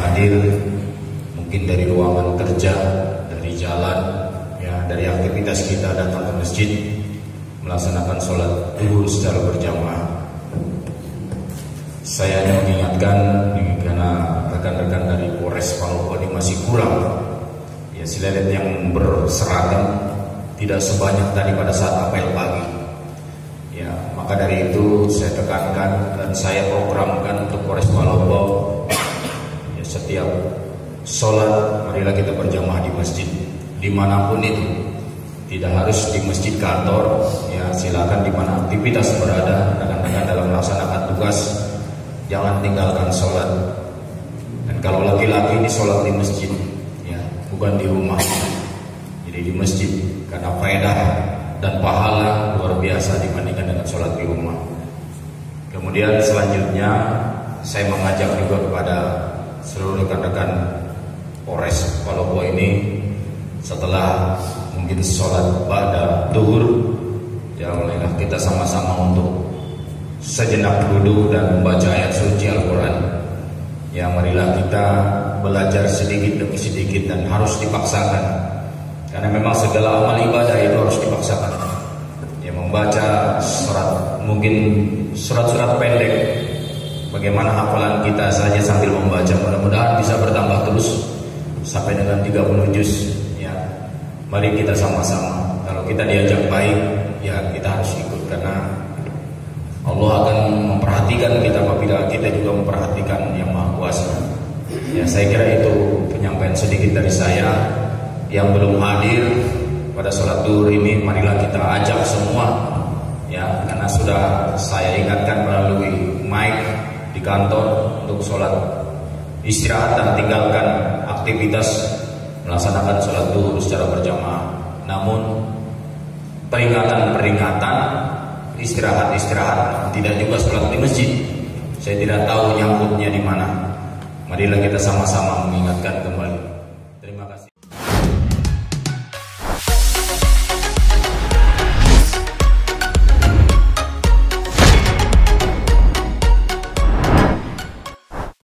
hadir, mungkin dari ruangan kerja, dari jalan, ya, dari aktivitas kita datang ke masjid melaksanakan sholat zuhur secara berjamaah. Saya hanya mengingatkan karena rekan-rekan dari Polres Palopo ini masih kurang, ya, silalet yang berseragam tidak sebanyak tadi pada saat apel pagi. Ya, maka dari itu saya tekankan dan saya programkan untuk Polres Palopo, ya, setiap sholat marilah kita berjamaah di masjid dimanapun itu, tidak harus di masjid kantor, ya, silakan di mana aktivitas berada rekan-rekan dalam melaksanakan tugas, jangan tinggalkan sholat. Dan kalau laki-laki ini sholat di masjid, ya, bukan di rumah, jadi di masjid, karena faedah dan pahala luar biasa dibandingkan dengan sholat di rumah. Kemudian selanjutnya saya mengajak juga kepada seluruh rekan-rekan Polres Palopo ini, setelah mungkin sholat pada zuhur, ya, marilah kita sama-sama untuk sejenak duduk dan membaca ayat suci Al-Quran. Ya, marilah kita belajar sedikit demi sedikit dan harus dipaksakan, karena memang segala amal ibadah itu harus dipaksakan. Ya, membaca surat, mungkin surat-surat pendek, bagaimana hafalan kita saja sambil membaca, mudah-mudahan bisa bertambah terus sampai dengan 30 juz. Ya, mari kita sama-sama, kalau kita diajak baik, ya, kita harus ikut, karena Allah akan memperhatikan kita apabila kita juga memperhatikan Yang Maha Kuasa. Ya, saya kira itu penyampaian sedikit dari saya. Yang belum hadir pada sholat zuhur ini, marilah kita ajak semua, ya, karena sudah saya ingatkan melalui mic di kantor untuk sholat istirahat dan tinggalkan aktivitas melaksanakan sholat zuhur secara berjamaah. Namun peringatan-peringatan, istirahat-istirahat, tidak juga sholat di masjid, saya tidak tahu nyambutnya di mana. Marilah kita sama-sama mengingatkan kembali. Terima kasih.